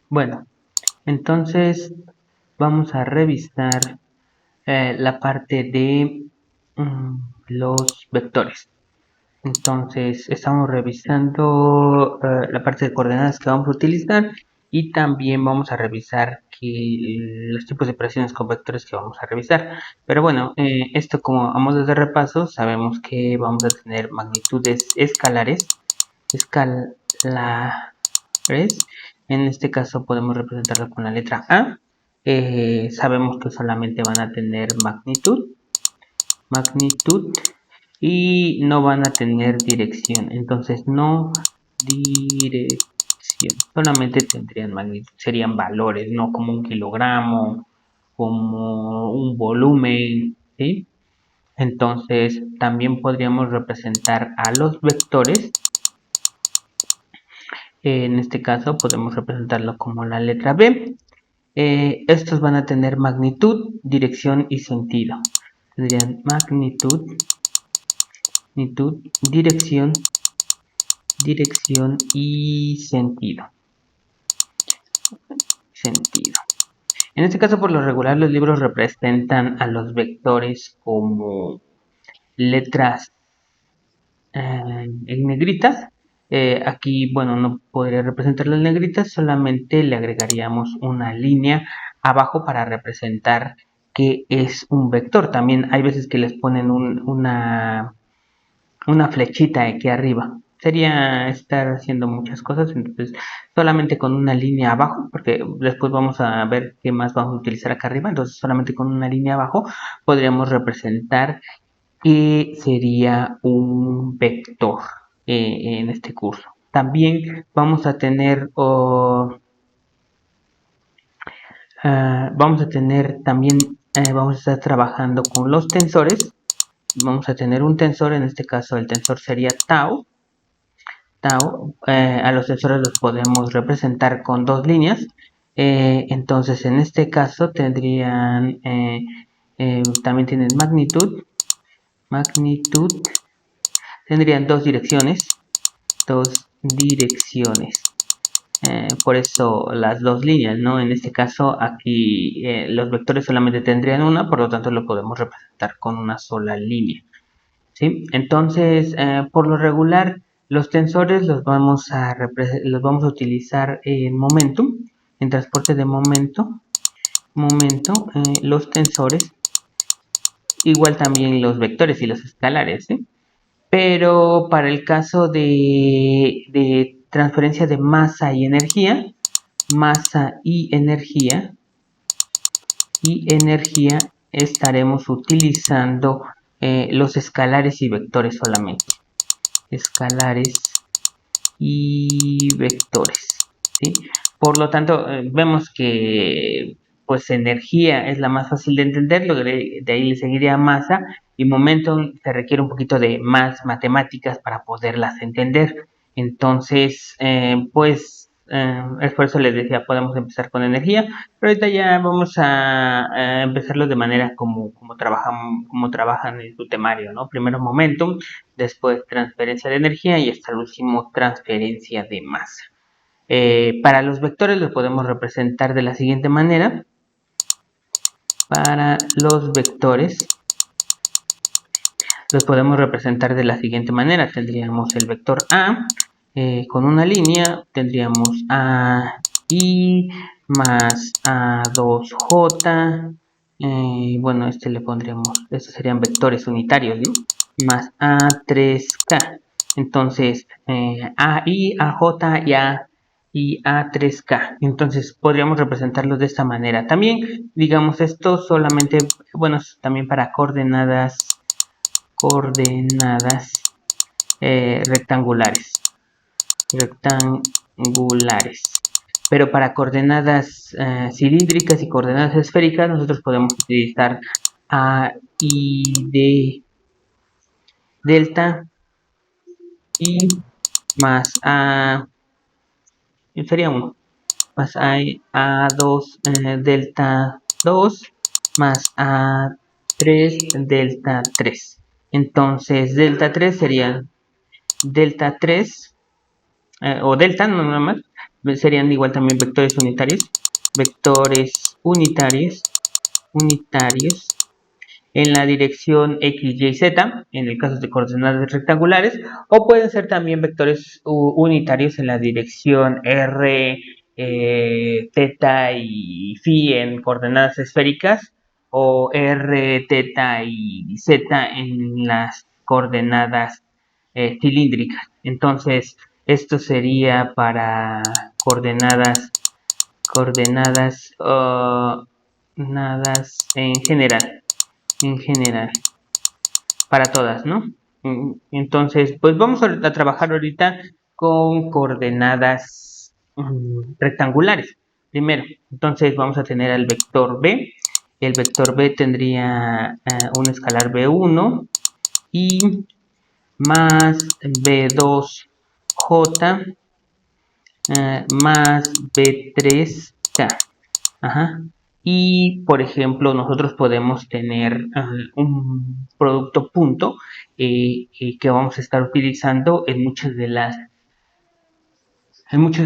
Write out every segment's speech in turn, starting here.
Bueno, entonces vamos a revisar la parte de los vectores. Entonces estamos revisando la parte de coordenadas que vamos a utilizar y también vamos a revisar los tipos de operaciones con vectores que vamos a revisar. Pero bueno, esto como a modo de repaso, sabemos que vamos a tener magnitudes escalares. En este caso podemos representarlo con la letra A. Sabemos que solamente van a tener magnitud y no van a tener dirección. Entonces no dirección, solamente tendrían magnitud, serían valores, no como un kilogramo, como un volumen, ¿sí? Entonces también podríamos representar a los vectores. En este caso podemos representarlo como la letra B. Estos van a tener magnitud, dirección y sentido. Tendrían magnitud, dirección y sentido. En este caso, por lo regular, los libros representan a los vectores como letras en negritas. Aquí, bueno, no podría representarlo en negritas, solamente le agregaríamos una línea abajo para representar que es un vector. También hay veces que les ponen una flechita aquí arriba. Sería estar haciendo muchas cosas, entonces solamente con una línea abajo, porque después vamos a ver qué más vamos a utilizar acá arriba, entonces solamente con una línea abajo podríamos representar que sería un vector en este curso. También vamos a tener vamos a estar trabajando con los tensores. Vamos a tener un tensor, en este caso el tensor sería tau. A los tensores los podemos representar con dos líneas. Entonces en este caso también tienen magnitud, tendrían dos direcciones. Por eso las dos líneas, ¿no? En este caso aquí los vectores solamente tendrían una, por lo tanto lo podemos representar con una sola línea, ¿sí? Entonces, por lo regular, los tensores los vamos a utilizar en momentum, en transporte de los tensores, igual también los vectores y los escalares, ¿sí? Pero para el caso de transferencia de masa y energía, estaremos utilizando los escalares y vectores solamente. Escalares y vectores, ¿sí? Por lo tanto, vemos que pues energía es la más fácil de entender, de ahí le seguiría masa y momentum se requiere un poquito de más matemáticas para poderlas entender. Entonces, es por eso les decía, podemos empezar con energía, pero ahorita ya vamos a empezarlo de manera como trabajan en su temario, ¿no? Primero momentum, después transferencia de energía y hasta el último transferencia de masa. Para los vectores los podemos representar de la siguiente manera. Para los vectores los podemos representar de la siguiente manera. Tendríamos el vector A con una línea, tendríamos AI más A2J. Bueno, le pondríamos, estos serían vectores unitarios, ¿no? Más A3K. Entonces, AI, AJ y A3K. Entonces, podríamos representarlos de esta manera. También, digamos, esto solamente, bueno, también para coordenadas rectangulares. Pero para coordenadas cilíndricas y coordenadas esféricas, nosotros podemos utilizar A y D delta y más A, sería 1, más A2 delta 2 más A3 delta 3. Entonces delta 3 sería delta 3 o delta, no nada más, serían igual también vectores unitarios. Vectores unitarios en la dirección x, y, z, en el caso de coordenadas rectangulares, o pueden ser también vectores unitarios en la dirección r, θ y φ en coordenadas esféricas, o r, θ y z en las coordenadas cilíndricas. Entonces, esto sería para coordenadas en general, para todas, ¿no? Entonces, pues vamos a trabajar ahorita con coordenadas rectangulares. Primero, entonces vamos a tener al vector B. El vector B tendría un escalar B1 y más B2J más B3K. Ajá. Y por ejemplo, nosotros podemos tener un producto punto que vamos a estar utilizando en muchos de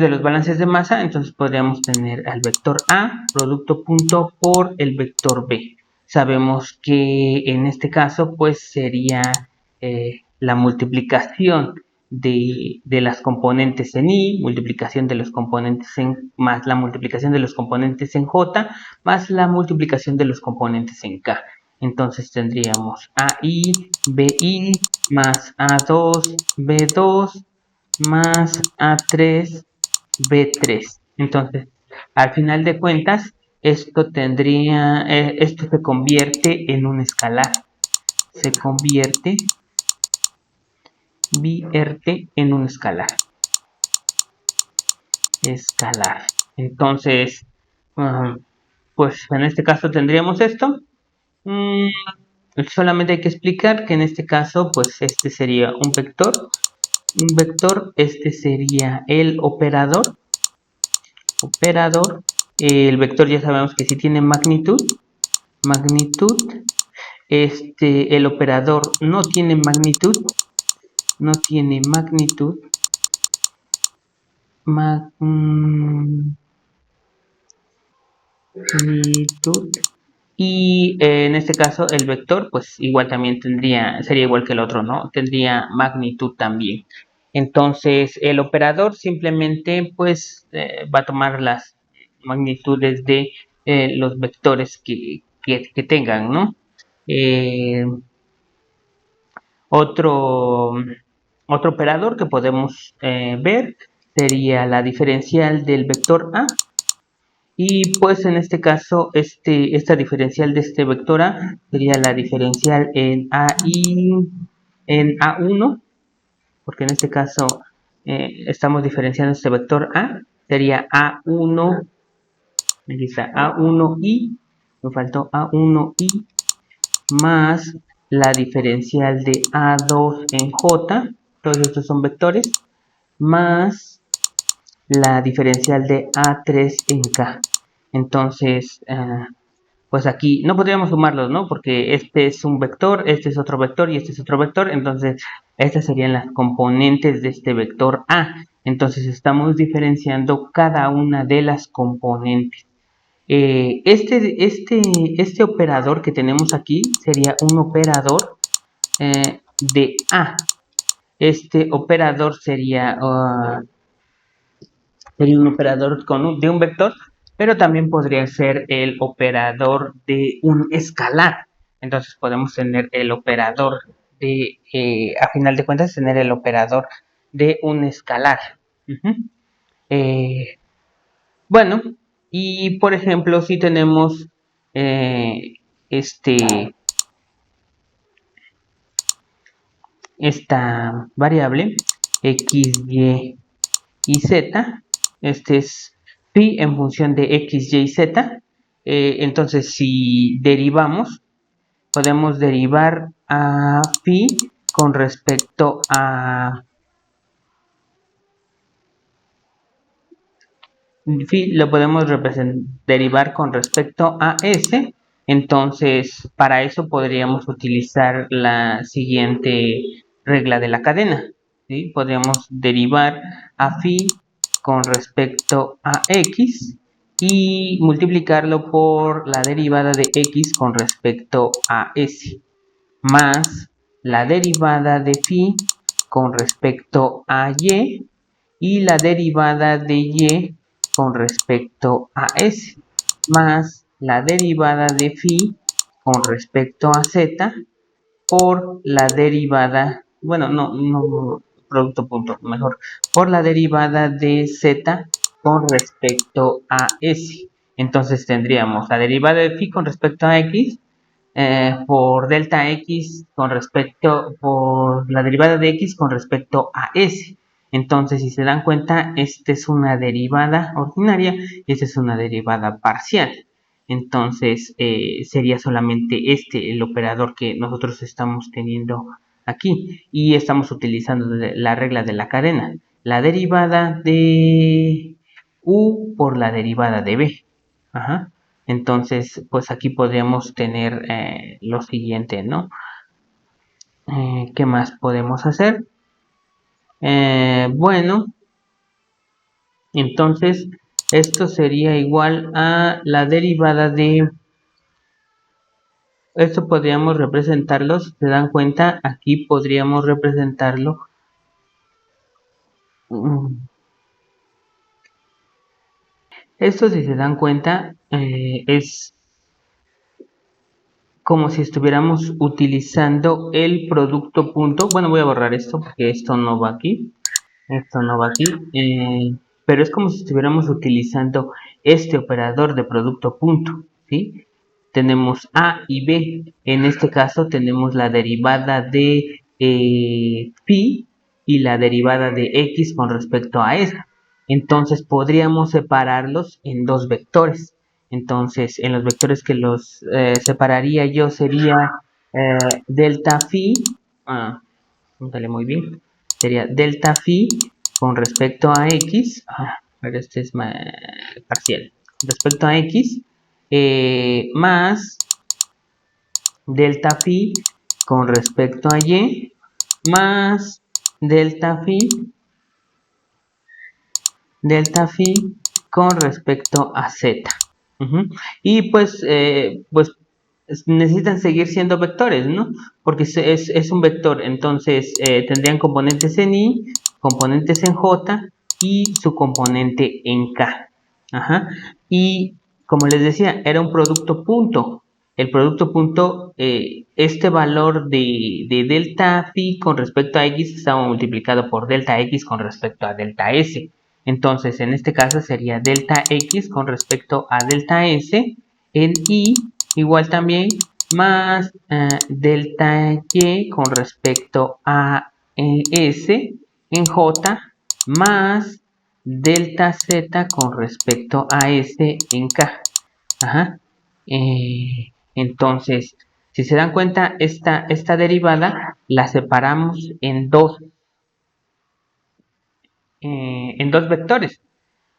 los balances de masa. Entonces podríamos tener al vector A, producto punto, por el vector B. Sabemos que en este caso pues sería la multiplicación de las componentes en I, multiplicación de los componentes en, más la multiplicación de los componentes en J, más la multiplicación de los componentes en K. Entonces tendríamos AI, BI, más A2, B2, más A3, B3. Entonces, al final de cuentas, esto se convierte en un escalar. Se convierte en un escalar. Entonces, pues en este caso tendríamos esto. Solamente hay que explicar que en este caso, pues este sería un vector. Este sería el operador. El vector ya sabemos que si tiene magnitud. El operador no tiene magnitud. Y en este caso el vector pues igual también sería igual que el otro, ¿no? Tendría magnitud también. Entonces el operador simplemente pues va a tomar las magnitudes de los vectores que tengan, ¿no? Otro operador que podemos ver sería la diferencial del vector A. Y pues en este caso, esta diferencial de este vector A sería la diferencial en A1, porque en este caso estamos diferenciando este vector A, sería A1, aquí está A1i, me faltó A1i, más la diferencial de A2 en J, todos estos son vectores, más la diferencial de A3 en K. Entonces, pues aquí no podríamos sumarlos, ¿no? Porque este es un vector, este es otro vector y este es otro vector. Entonces, estas serían las componentes de este vector A. Entonces, estamos diferenciando cada una de las componentes. Este operador que tenemos aquí sería un operador de A. Este operador sería un operador de un vector, pero también podría ser el operador de un escalar. Entonces podemos tener el operador a final de cuentas, tener el operador de un escalar. Bueno, y por ejemplo, si tenemos esta variable x, y z, este es phi en función de x, y, z. Entonces si derivamos, podemos derivar a phi con respecto a phi, lo podemos derivar con respecto a s. Entonces para eso podríamos utilizar la siguiente regla de la cadena, ¿sí? Podríamos derivar a phi con respecto a x y multiplicarlo por la derivada de x con respecto a s, más la derivada de phi con respecto a y la derivada de y con respecto a s, más la derivada de phi con respecto a z por la derivada, bueno, no, producto punto, mejor, por la derivada de z con respecto a s. Entonces tendríamos la derivada de phi con respecto a x por delta x por la derivada de x con respecto a s. Entonces, si se dan cuenta, esta es una derivada ordinaria y esta es una derivada parcial. Entonces, sería solamente el operador que nosotros estamos teniendo aquí. Y estamos utilizando la regla de la cadena. La derivada de u por la derivada de b. Ajá. Entonces, pues aquí podríamos tener lo siguiente, ¿no? ¿Qué más podemos hacer? Bueno, entonces esto sería igual a la derivada de... Esto podríamos representarlo, si se dan cuenta, aquí podríamos representarlo. Esto, si se dan cuenta, es como si estuviéramos utilizando el producto punto. Bueno, voy a borrar esto porque esto no va aquí. Esto no va aquí. Pero es como si estuviéramos utilizando este operador de producto punto, ¿sí? Tenemos A y B. En este caso tenemos la derivada de phi y la derivada de x con respecto a esta. Entonces podríamos separarlos en dos vectores. Entonces, en los vectores que los separaría yo sería delta phi. Sale muy bien. Sería delta phi con respecto a x. Pero este es parcial. Con respecto a x más delta phi con respecto a y más delta phi con respecto a z. Y pues necesitan seguir siendo vectores, ¿no? Porque es un vector, entonces tendrían componentes en y, componentes en j y su componente en k. Y como les decía, era un producto punto. El producto punto, este valor de delta phi con respecto a x estaba multiplicado por delta x con respecto a delta s. Entonces, en este caso sería delta x con respecto a delta s en y, igual también, más delta y con respecto a s en j, más delta z con respecto a s en k. Entonces, si se dan cuenta, esta derivada la separamos en dos vectores.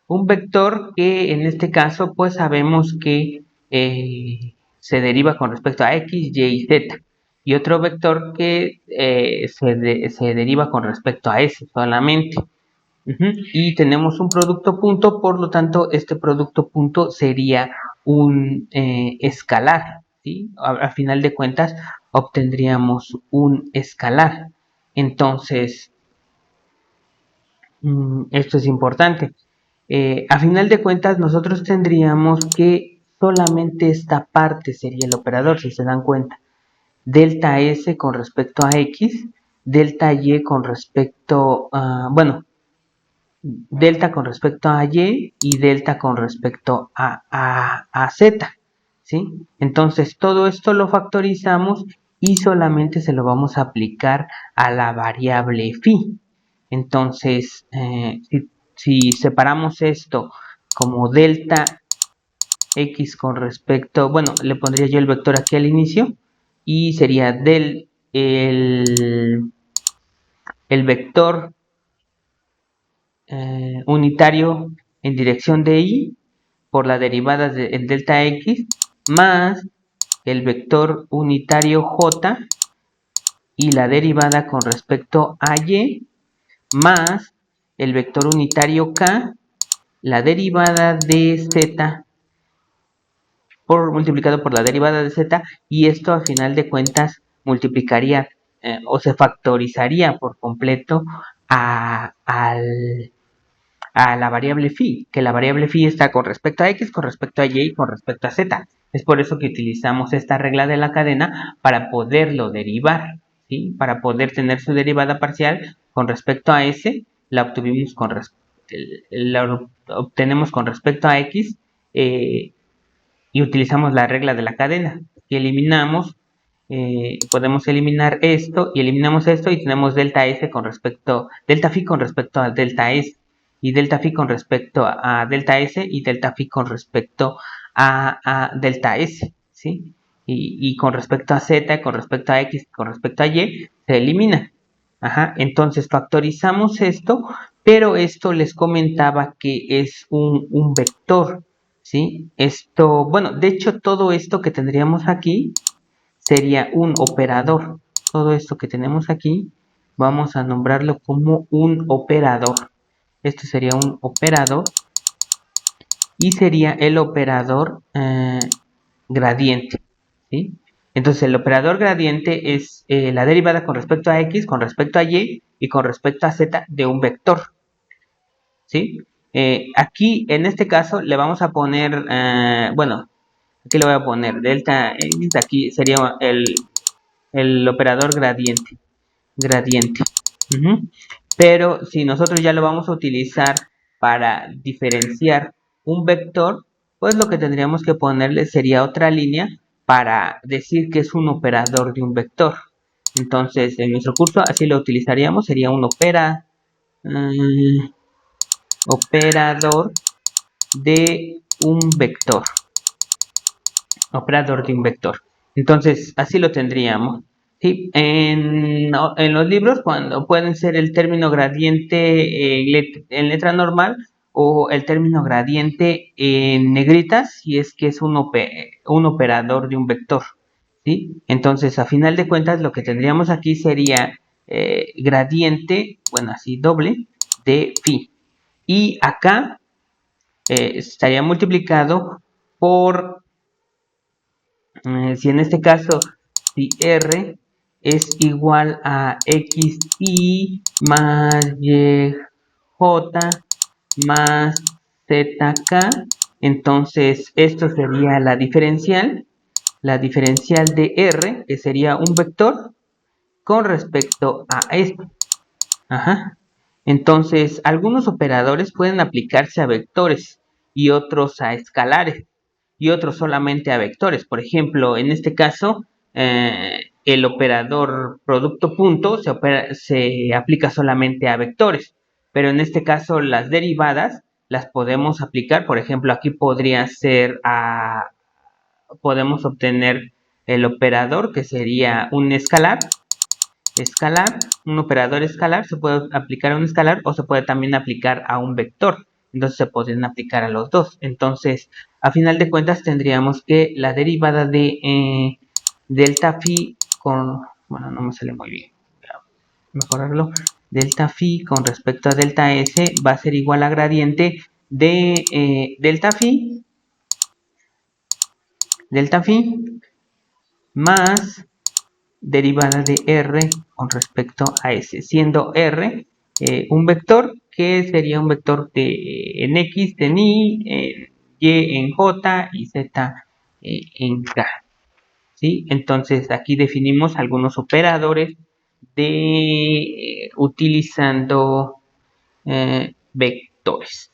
Un vector que en este caso pues sabemos que se deriva con respecto a x, y y z. Y otro vector que se deriva con respecto a s solamente. Y tenemos un producto punto, por lo tanto este producto punto sería un escalar, ¿sí? A final de cuentas obtendríamos un escalar. Entonces, esto es importante. A final de cuentas nosotros tendríamos que solamente esta parte sería el operador, si se dan cuenta. Delta S con respecto a X, delta Y con respecto a, bueno, delta con respecto a Y y delta con respecto a Z, ¿sí? Entonces todo esto lo factorizamos y solamente se lo vamos a aplicar a la variable phi. Entonces, si separamos esto como delta x con respecto, bueno, le pondría yo el vector aquí al inicio y sería el vector unitario en dirección de y por la derivada del delta x más el vector unitario j y la derivada con respecto a y más el vector unitario k, la derivada de z multiplicado por la derivada de z, y esto a final de cuentas multiplicaría o se factorizaría por completo a la variable phi, que la variable phi está con respecto a x, con respecto a y y con respecto a z. Es por eso que utilizamos esta regla de la cadena para poderlo derivar, ¿sí? Para poder tener su derivada parcial con respecto a s, la obtenemos con respecto a x, y utilizamos la regla de la cadena. Y eliminamos, podemos eliminar esto y eliminamos esto y tenemos delta s con respecto, delta phi con respecto a delta s, y delta phi con respecto a delta s y delta phi con respecto a delta s, ¿sí? Y con respecto a z, con respecto a x, con respecto a y, se elimina. Ajá, entonces factorizamos esto, pero esto les comentaba que es un vector, ¿sí? Esto, bueno, de hecho todo esto que tendríamos aquí sería un operador. Todo esto que tenemos aquí vamos a nombrarlo como un operador. Esto sería un operador y sería el operador gradiente, ¿sí? Entonces el operador gradiente es la derivada con respecto a x, con respecto a y y con respecto a z de un vector, ¿sí? Aquí en este caso le vamos a poner, bueno, aquí le voy a poner delta x, aquí sería el operador gradiente. Pero si nosotros ya lo vamos a utilizar para diferenciar un vector, pues lo que tendríamos que ponerle sería otra línea para decir que es un operador de un vector. Entonces, en nuestro curso así lo utilizaríamos, sería un operador de un vector. Operador de un vector. Entonces, así lo tendríamos. Sí, en los libros, cuando pueden ser el término gradiente en letra normal o el término gradiente en negritas, si es que es un operador de un vector, ¿sí? Entonces, a final de cuentas, lo que tendríamos aquí sería gradiente, bueno, así doble, de phi. Y acá estaría multiplicado por, si en este caso, si r es igual a xy más y más zk, entonces esto sería la diferencial de r, que sería un vector con respecto a esto. Ajá. Entonces, algunos operadores pueden aplicarse a vectores y otros a escalares y otros solamente a vectores. Por ejemplo, en este caso, el operador producto punto se aplica solamente a vectores, pero en este caso las derivadas las podemos aplicar. Por ejemplo, aquí podría ser podemos obtener el operador que sería un escalar, un operador escalar se puede aplicar a un escalar o se puede también aplicar a un vector. Entonces se podrían aplicar a los dos. Entonces, a final de cuentas tendríamos que la derivada de delta phi con, bueno, no me sale muy bien, voy a mejorarlo. Delta phi con respecto a delta s va a ser igual a gradiente de delta phi más derivada de r con respecto a s, siendo r un vector que sería un vector en x, en y, en y, en j y z en k, ¿sí? Entonces aquí definimos algunos operadores utilizando vectores.